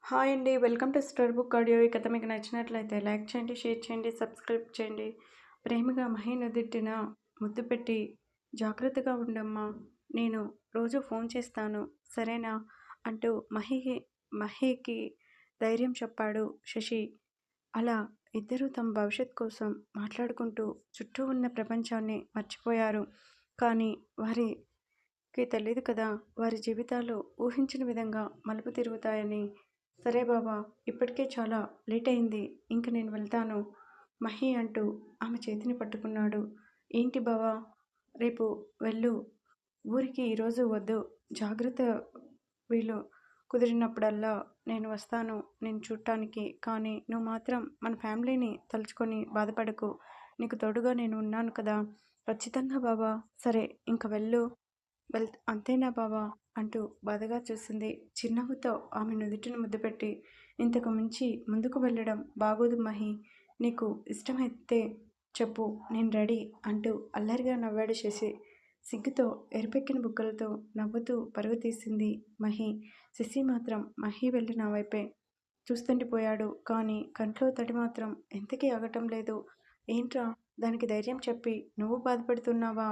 Hi అండి. Welcome to story book audio. ఈ కథ మీకు నచ్చినట్లయితే లైక్ చేయండి, షేర్ చేయండి, సబ్స్క్రైబ్ చేయండి. ప్రేమగా మహి నుదిటిన ముద్దు పెట్టి, జాగ్రత్తగా ఉండమ్మా, నేను రోజు ఫోన్ చేస్తాను సరేనా అంటూ మహికి ధైర్యం చెప్పాడు శశి. అలా ఇద్దరూ తమ భవిష్యత్ కోసం మాట్లాడుకుంటూ చుట్టూ ఉన్న ప్రపంచాన్ని మర్చిపోయారు. కానీ వారికి తెలియదు కదా, వారి జీవితాలు ఊహించిన విధంగా మలుపు తిరుగుతాయని. సరే బాబా, ఇప్పటికే చాలా లేట్ అయింది, ఇంక నేను వెళ్తాను మహి అంటూ ఆమె చేతిని పట్టుకున్నాడు. ఏంటి బావా, రేపు వెళ్ళు, ఊరికి ఈరోజు వద్దు, జాగ్రత్త, వీలు కుదిరినప్పుడల్లా నేను వస్తాను నేను చూడటానికి. కానీ నువ్వు మాత్రం మన ఫ్యామిలీని తలుచుకొని బాధపడకు, నీకు తోడుగా నేను ఉన్నాను కదా. ఖచ్చితంగా బాబా. సరే ఇంక వెళ్ళు, అంతేనా బావా అంటూ బాధగా చూసింది. చిరునవ్వుతో ఆమె నుదుటిని ముద్దుపెట్టి, ఇంతకు మించి ముందుకు వెళ్ళడం బాగోదు మహి, నీకు ఇష్టమైతే చెప్పు, నేను రెడీ అంటూ అల్లరిగా నవ్వాడు శశి. సిగ్గుతో ఎరుపెక్కిన బుగ్గలతో నవ్వుతూ పరుగు తీసింది మహి. శశి మాత్రం మహి వెళ్ళిన వైపే చూస్తుండిపోయాడు. కానీ కంట్లో తడి మాత్రం ఎంతకీ ఆగటం లేదు. ఏంట్రా, దానికి ధైర్యం చెప్పి నువ్వు బాధపడుతున్నావా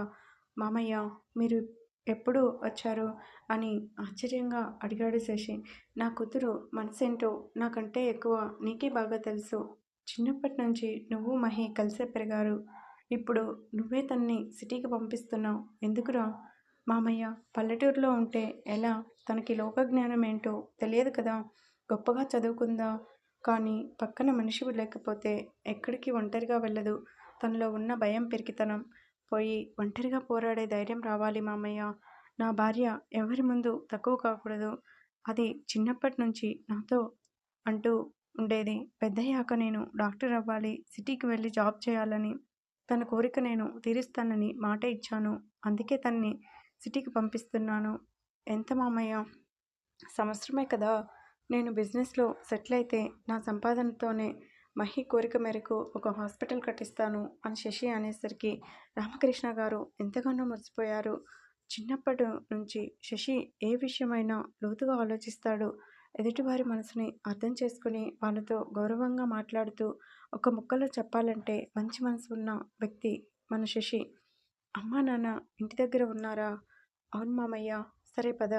మామయ్య, మీరు ఎప్పుడు వచ్చారు అని ఆశ్చర్యంగా అడిగాడు శశి. నా కూతురు మనసేంటో నాకంటే ఎక్కువ నీకే బాగా తెలుసు. చిన్నప్పటి నుంచి నువ్వు మహి కలిసే పెరిగారు. ఇప్పుడు నువ్వే తన్ని సిటీకి పంపిస్తున్నావు ఎందుకురా మామయ్య? పల్లెటూరులో ఉంటే ఎలా? తనకి లోకజ్ఞానం ఏంటో తెలియదు కదా. గొప్పగా చదువుకుందా, కానీ పక్కన మనిషి లేకపోతే ఎక్కడికి ఒంటరిగా వెళ్ళదు. తనలో ఉన్న భయం, పెరికితనం పోయి ఒంటరిగా పోరాడే ధైర్యం రావాలి మామయ్య. నా భార్య ఎవరి ముందు తక్కువ కాకూడదు. అది చిన్నప్పటి నుంచి నాతో అంటూ ఉండేది. పెద్దయ్యాక నేను డాక్టర్ అవ్వాలి, సిటీకి వెళ్ళి జాబ్ చేయాలని. తన కోరిక నేను తీరుస్తానని మాట ఇచ్చాను. అందుకే తన్ని సిటీకి పంపిస్తున్నాను. ఎంత మామయ్య, సంవత్సరమే కదా. నేను బిజినెస్లో సెటిల్ అయితే నా సంపాదనతోనే మహి కోరిక మేరకు ఒక హాస్పిటల్ కట్టిస్తాను అని శశి అనేసరికి రామకృష్ణ గారు ఎంతగానో మురిసిపోయారు. చిన్నప్పటి నుంచి శశి ఏ విషయమైనా లోతుగా ఆలోచిస్తాడు. ఎదుటివారి మనసుని అర్థం చేసుకుని వాళ్ళతో గౌరవంగా మాట్లాడుతూ ఒక ముక్కలో చెప్పాలంటే మంచి మనసు ఉన్న వ్యక్తి మన శశి. అమ్మా నాన్న ఇంటి దగ్గర ఉన్నారా? అవును మామయ్య. సరే పద,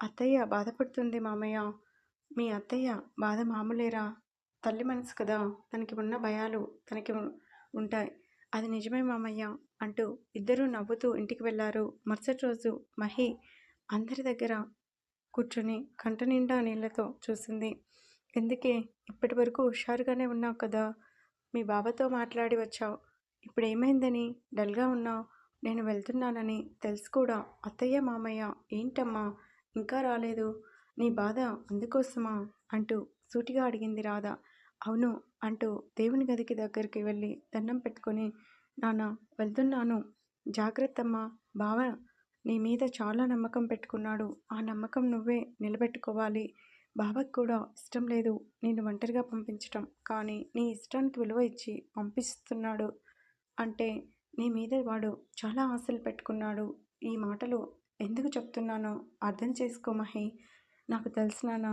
అత్తయ్య బాధపడుతుంది మామయ్య. మీ అత్తయ్య బాధ మామూలేరా, తల్లి మనసు కదా, తనకి ఉన్న భయాలు తనకి ఉంటాయి. అది నిజమే మామయ్య అంటూ ఇద్దరూ నవ్వుతూ ఇంటికి వెళ్ళారు. మరుసటి రోజు మహి అందరి దగ్గర కూర్చొని కంట నిండా నీళ్లతో చూసింది. ఎందుకే, ఇప్పటి వరకు హుషారుగానే ఉన్నావు కదా, మీ బాబాతో మాట్లాడి వచ్చావు, ఇప్పుడు ఏమైందని డల్గా ఉన్నావు? నేను వెళ్తున్నానని తెలుసు కూడా. అత్తయ్య మామయ్య ఏంటమ్మా ఇంకా రాలేదు, నీ బాధ అందుకోసమా అంటూ సూటిగా అడిగింది రాధ. అవును అంటూ దేవుని గదికి దగ్గరికి వెళ్ళి దండం పెట్టుకొని, నాన్న వెళ్తున్నాను, జాగ్రత్తమ్మా, బావ నీ మీద చాలా నమ్మకం పెట్టుకున్నాడు, ఆ నమ్మకం నువ్వే నిలబెట్టుకోవాలి. బావకు కూడా ఇష్టం లేదు నిన్ను ఒంటరిగా పంపించటం, కానీ నీ ఇష్టానికి విలువ ఇచ్చి పంపిస్తున్నాడు అంటే నీ మీద వాడు చాలా ఆశలు పెట్టుకున్నాడు. ఈ మాటలు ఎందుకు చెప్తున్నానో అర్థం చేసుకో మహి. నాకు తెలుసు నాన్న,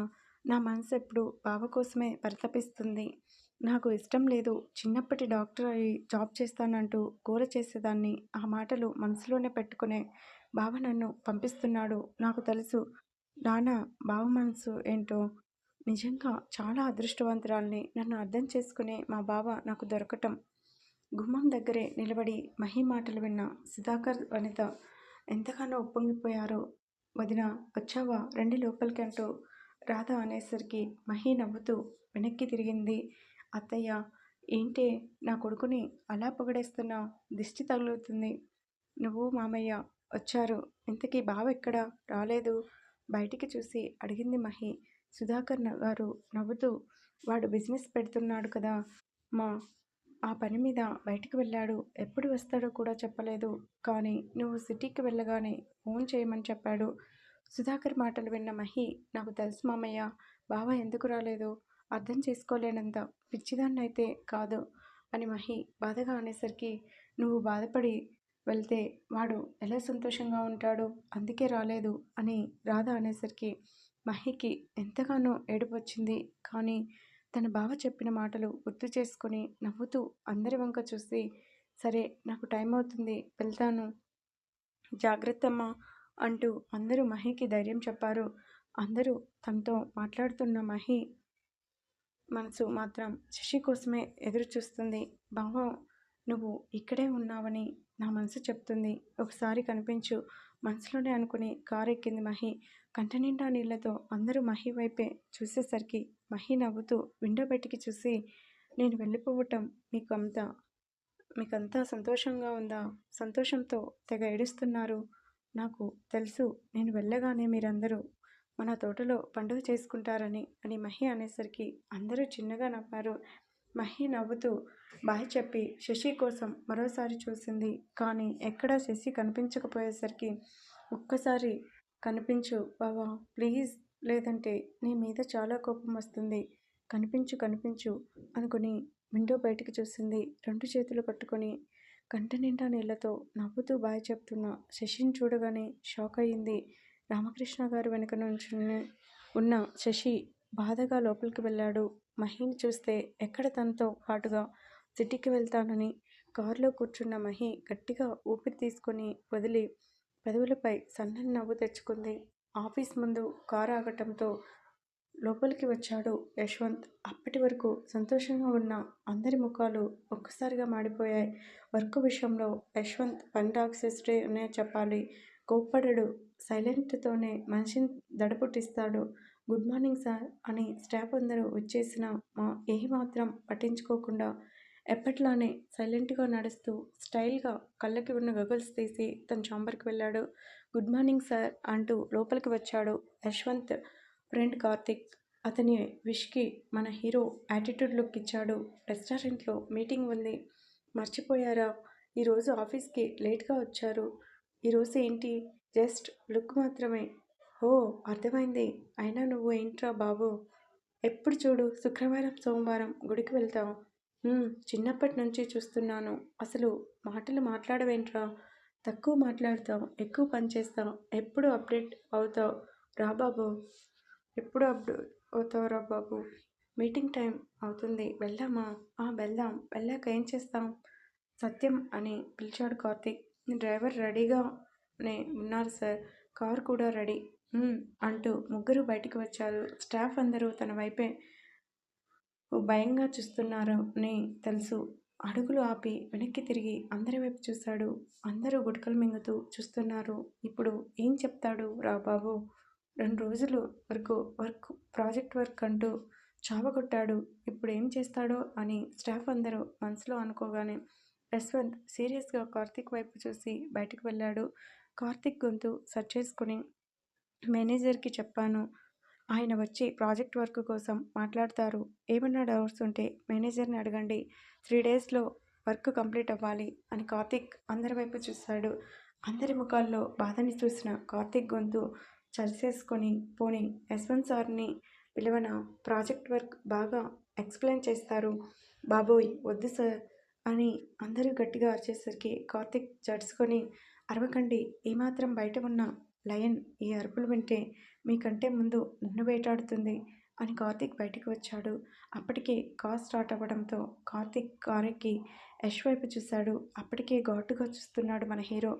నా మనసు ఎప్పుడు బావ కోసమే పరితపిస్తుంది. నాకు ఇష్టం లేదు, చిన్నప్పటి డాక్టర్ అయి జాబ్ చేస్తానంటూ గోల చేసేదాన్ని. ఆ మాటలు మనసులోనే పెట్టుకునే బావ నన్ను పంపిస్తున్నాడు. నాకు తెలుసు నాన్న బావ మనసు ఏంటో. నిజంగా చాలా అదృష్టవంతురాల్ని, నన్ను అర్థం చేసుకునే మా బావ నాకు దొరకటం. గుమ్మం దగ్గరే నిలబడి మహి మాటలు విన్న సుధాకర్, వనిత ఎంతగానో ఉప్పొంగిపోయారు. వదిన వచ్చావా, రండి లోపలికి అంటూ రాధ అనేసరికి మహి నవ్వుతూ వెనక్కి తిరిగింది. అత్తయ్య, ఏంటే నా కొడుకుని అలా పొగడేస్తున్నావు, దిష్టి తగులుతుంది. నువ్వు మామయ్య వచ్చారు, ఇంతకీ బావ ఎక్కడా రాలేదు బయటికి చూసి అడిగింది మహి. సుధాకర్ గారు నవ్వుతూ, వాడు బిజినెస్ పెడుతున్నాడు కదా మా, ఆ పని మీద బయటికి వెళ్ళాడు, ఎప్పుడు వస్తాడో కూడా చెప్పలేదు. కానీ నువ్వు సిటీకి వెళ్ళగానే ఫోన్ చేయమని చెప్పాడు. సుధాకర్ మాటలు విన్న మహి, నాకు తెలుసు మామయ్య, బావ ఎందుకు రాలేదు, అర్థం చేసుకోలేనంత పిచ్చిదాన్నైతే కాదు అని మహి బాధగా అనేసరికి, నువ్వు బాధపడి వెళ్తే వాడు ఎలా సంతోషంగా ఉంటాడు, అందుకే రాలేదు అని రాధ అనేసరికి మహికి ఎంతగానో ఏడుపొచ్చింది. కానీ తన బావ చెప్పిన మాటలు గుర్తు చేసుకొని నవ్వుతూ అందరి వంక చూసి, సరే నాకు టైం అవుతుంది వెళ్తాను, జాగ్రత్తమ్మా అంటూ అందరూ మహికి ధైర్యం చెప్పారు. అందరూ తనతో మాట్లాడుతున్న మహి మనసు మాత్రం శశి కోసమే ఎదురు చూస్తుంది. బావ నువ్వు ఇక్కడే ఉన్నావని నా మనసు చెప్తుంది. ఒకసారి కనిపించు మనసులోనే అనుకుని కారు ఎక్కింది మహి. కంటనిండా నీళ్లతో అందరూ మహి వైపే చూసేసరికి మహి నవ్వుతూ విండో బయటికి చూసి, నేను వెళ్ళిపోవటం మీకంతా సంతోషంగా ఉందా? సంతోషంతో తెగ ఏడుస్తున్నారు. నాకు తెలుసు నేను వెళ్ళగానే మీరందరూ మన తోటలో పండుగ చేసుకుంటారని అని మహి అనేసరికి అందరూ చిన్నగా నవ్వారు. మహి నవ్వుతూ బాయ్ చెప్పి శశి కోసం మరోసారి చూసింది. కానీ ఎక్కడా శశి కనిపించకపోయేసరికి, ఒక్కసారి కనిపించు బావా ప్లీజ్, లేదంటే నీ మీద చాలా కోపం వస్తుంది, కనిపించు అనుకుని విండో బయటికి చూసింది. రెండు చేతులు పట్టుకొని కంట నిండా నీళ్లతో నవ్వుతూ బాయ్ చెప్తున్న శశిని చూడగానే షాక్ అయ్యింది. రామకృష్ణ గారు వెనుక నుంచి ఉన్న శశి బాధగా లోపలికి వెళ్ళాడు. మహిని చూస్తే ఎక్కడ తనతో పాటుగా సిటీకి వెళ్తానని కారులో కూర్చున్న మహి గట్టిగా ఊపిరి తీసుకొని వదిలి పెదవులపై సన్నని నవ్వు తెచ్చుకుంది. ఆఫీస్ ముందు కారు ఆగటంతో లోపలికి వచ్చాడు యశ్వంత్. అప్పటి వరకు సంతోషంగా ఉన్న అందరి ముఖాలు ఒక్కసారిగా మాడిపోయాయి. వర్క్ విషయంలో యశ్వంత్ పండాక్సిస్టే అనే చెప్పాలి. కోప్పడడు, సైలెంట్తోనే మనిషిని దడపుట్టిస్తాడు. గుడ్ మార్నింగ్ సార్ అని స్టాఫ్ అందరూ వచ్చేసినా ఏమాత్రం పట్టించుకోకుండా ఎప్పట్లానే సైలెంట్గా నడుస్తూ స్టైల్గా కళ్ళకి ఉన్న గగుల్స్ తీసి తన చాంబర్కి వెళ్ళాడు. గుడ్ మార్నింగ్ సార్ అంటూ లోపలికి వచ్చాడు యశ్వంత్ ఫ్రెండ్ కార్తిక్. అతని విష్కి మన హీరో యాటిట్యూడ్ లుక్ ఇచ్చాడు. రెస్టారెంట్లో మీటింగ్ ఉంది, మర్చిపోయారా? ఈరోజు ఆఫీస్కి లేట్గా వచ్చారు. ఈరోజు ఏంటి జస్ట్ లుక్ మాత్రమే. ఓ అర్థమైంది. అయినా నువ్వు ఏంట్రా బాబు, ఎప్పుడు చూడు శుక్రవారం సోమవారం గుడికి వెళ్తావు. చిన్నప్పటి నుంచి చూస్తున్నాను. అసలు మాటలు మాట్లాడవేంట్రా? తక్కువ మాట్లాడతావు, ఎక్కువ పని చేస్తావు, ఎప్పుడు అప్డేట్ అవుతావు రా బాబు. ఎప్పుడు అప్డేట్ అవుతావు రా బాబు. మీటింగ్ టైం అవుతుంది, వెళ్దామా? వెళ్దాం. వెళ్ళాక ఏం చేస్తాం? సత్యం అని పిలిచాడు కార్తీక్. డ్రైవర్ రెడీగానే ఉన్నారు సార్, కారు కూడా రెడీ అంటూ ముగ్గురు బయటికి వచ్చారు. స్టాఫ్ అందరూ తన వైపే భయంగా చూస్తున్నారని తెలుసు. అడుగులు ఆపి వెనక్కి తిరిగి అందరి వైపు చూశాడు. అందరూ గుటకలు మింగుతూ చూస్తున్నారు. ఇప్పుడు ఏం చెప్తాడు రా బాబు? 2 రోజుల వరకు ప్రాజెక్ట్ వర్క్ అంటూ చావగొట్టాడు. ఇప్పుడు ఏం చేస్తాడో అని స్టాఫ్ అందరూ మనసులో అనుకోగానే యశ్వంత్ సీరియస్గా కార్తీక్ వైపు చూసి బయటకు వెళ్ళాడు. కార్తీక్ గొంతు సర్చ్ చేసుకుని మేనేజర్కి చెప్పాను, ఆయన వచ్చి ప్రాజెక్ట్ వర్క్ కోసం మాట్లాడతారు. ఏమన్నా డౌట్స్ ఉంటే మేనేజర్ని అడగండి. 3 డేస్లో వర్క్ కంప్లీట్ అవ్వాలి అని కార్తీక్ అందరి వైపు చూశాడు. అందరి ముఖాల్లో బాధని చూసిన కార్తీక్ గొంతు చరిచేసుకొని, పోనీ యశ్వంత్ సార్ని పిలవన, ప్రాజెక్ట్ వర్క్ బాగా ఎక్స్ప్లెయిన్ చేస్తారు. బాబోయ్ వద్దు సార్ అని అందరూ గట్టిగా అరిచేసరికి కార్తీక్ జడుచుకొని, అరవకండి, ఏమాత్రం బయట ఉన్న లయన్ ఈ అరుపులు వింటే మీకంటే ముందు నన్ను వేటాడుతుంది అని కార్తీక్ బయటికి వచ్చాడు. అప్పటికే కార్ స్టార్ట్ అవ్వడంతో కార్తీక్ కారెక్కి యష్ వైపు చూశాడు. అప్పటికే ఘాటుగా చూస్తున్నాడు మన హీరో.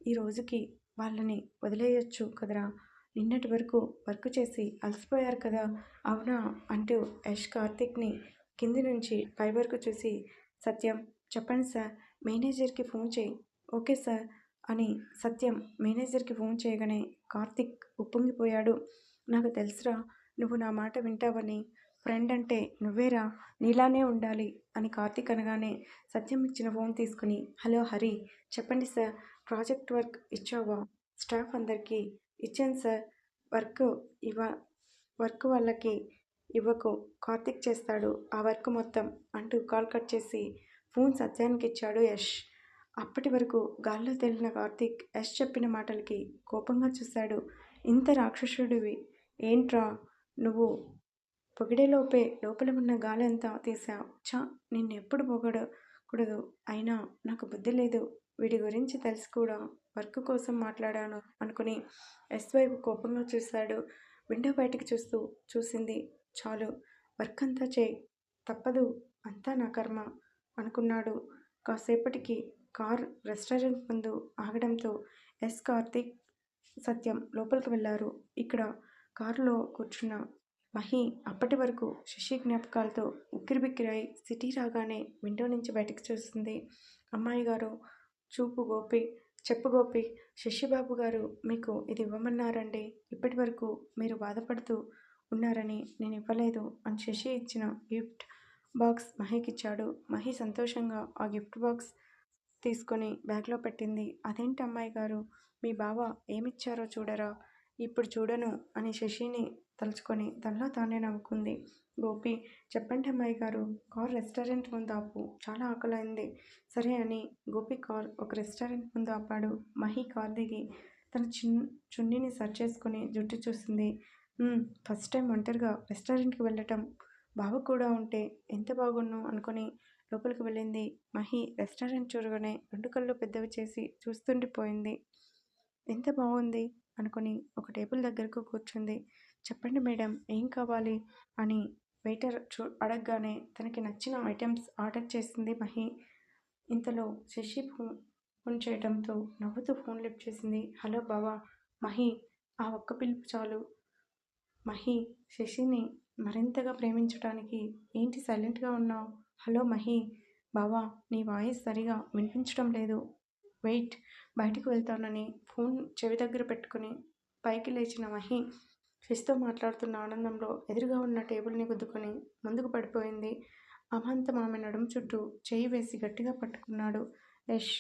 ఈ రోజుకి వాళ్ళని వదిలేయొచ్చు కదరా, నిన్నటి వరకు వర్క్ చేసి అలసిపోయారు కదా. అవునా అంటూ యష్ కార్తీక్ని కింది నుంచి పై వరకు చూసి, సత్యం చెప్పండి సార్, మేనేజర్కి ఫోన్ చేయి. ఓకే సార్ అని సత్యం మేనేజర్కి ఫోన్ చేయగానే కార్తీక్ ఉప్పొంగిపోయాడు. నాకు తెలుసురా నువ్వు నా మాట వింటావని, ఫ్రెండ్ అంటే నువ్వేరా, నీలానే ఉండాలి అని కార్తీక్ అనగానే సత్యం ఇచ్చిన ఫోన్ తీసుకుని, హలో హరి, చెప్పండి సార్, ప్రాజెక్ట్ వర్క్ ఇచ్చావా? స్టాఫ్ అందరికీ ఇచ్చాను సార్. వర్క్ వాళ్ళకి ఇవ్వకు, కార్తీక్ చేస్తాడు ఆ వర్క్ మొత్తం అంటూ కాల్ కట్ చేసి ఫోన్ సత్యానికి ఇచ్చాడు యష్. అప్పటి వరకు గాల్లో తేలిన కార్తీక్ యష్ చెప్పిన మాటలకి కోపంగా చూశాడు. ఇంత రాక్షసుడివి ఏంట్రా నువ్వు, పొగిడేలోపే లోపల ఉన్న గాలి అంతా తీసావు. నిన్నెప్పుడు పొగడకూడదు, అయినా నాకు బుద్ధి లేదు. వీడి గురించి తెలిసి కూడా వర్క్ కోసం మాట్లాడాను అనుకుని యష్ వైపు కోపంగా చూశాడు. విండో బయటికి చూసింది. చాలు, వర్క్ అంతా చేయి, తప్పదు, అంతా నా కర్మ అనుకున్నాడు. కాసేపటికి కార్ రెస్టారెంట్ ముందు ఆగడంతో ఎస్. కార్తీక్, సత్యం లోపలికి వెళ్లారు. ఇక్కడ కారులో కూర్చున్న మహి అప్పటి వరకు శశి జ్ఞాపకాలతో ఉక్కిరిబిక్కిరై సిటీ రాగానే విండో నుంచి బయటికి చూస్తుంది. అమ్మాయి గారు, చెప్పు గోపి, శశిబాబు గారు మీకు ఇది ఇవ్వమన్నారండి. ఇప్పటి వరకు మీరు బాధపడుతూ ఉన్నారని నేను ఇవ్వలేదు అని శశి ఇచ్చిన గిఫ్ట్ బాక్స్ మహికిచ్చాడు. మహి సంతోషంగా ఆ గిఫ్ట్ బాక్స్ తీసుకొని బ్యాగ్లో పెట్టింది. అదేంటి అమ్మాయి గారు, మీ బావ ఏమిచ్చారో చూడరా? ఇప్పుడు చూడను అని శశిని తలుచుకొని తనలో తానే నవ్వుకుంది. గోపి, చెప్పండి అమ్మాయి గారు, కార్ రెస్టారెంట్ ముందు ఆపు, చాలా ఆకలైంది. సరే అని గోపి కార్ ఒక రెస్టారెంట్ ముందు ఆపాడు. మహి కార్ దిగి తన చున్నీని సర్చ్ చేసుకుని జుట్టు చూసింది. ఫస్ట్ టైం ఒంటరిగా రెస్టారెంట్కి వెళ్ళటం, బావ కూడా ఉంటే ఎంత బాగున్ను అనుకొని లోపలికి వెళ్ళింది. మహి రెస్టారెంట్ చూడగానే రెండు కళ్ళు పెద్దవి చేసి చూస్తుండిపోయింది. ఎంత బాగుంది అనుకుని ఒక టేబుల్ దగ్గరకు కూర్చుంది. చెప్పండి మేడం, ఏం కావాలి అని వెయిటర్ అడగగానే తనకి నచ్చిన ఐటమ్స్ ఆర్డర్ చేసింది మహి. ఇంతలో శశి ఫోన్ చేయడంతో నవ్వుతూ ఫోన్ లిఫ్ట్ చేసింది. హలో బావా. మహి, ఆ ఒక్క పిలుపు చాలు. మహి శశిని మరింతగా ప్రేమించడానికి. ఏంటి సైలెంట్గా ఉన్నావు? హలో మహి. బావా, నీ వాయిస్ సరిగా వినిపించడం లేదు. వెయిట్, బయటికి వెళ్తానని ఫోన్ చెవి దగ్గర పెట్టుకుని పైకి లేచిన మహి శశితో మాట్లాడుతున్న ఆనందంలో ఎదురుగా ఉన్న టేబుల్ని గుద్దుకొని ముందుకు పడిపోయింది. అమాంతం ఆమె నడుము చుట్టూ చేయి వేసి గట్టిగా పట్టుకున్నాడు. యష్.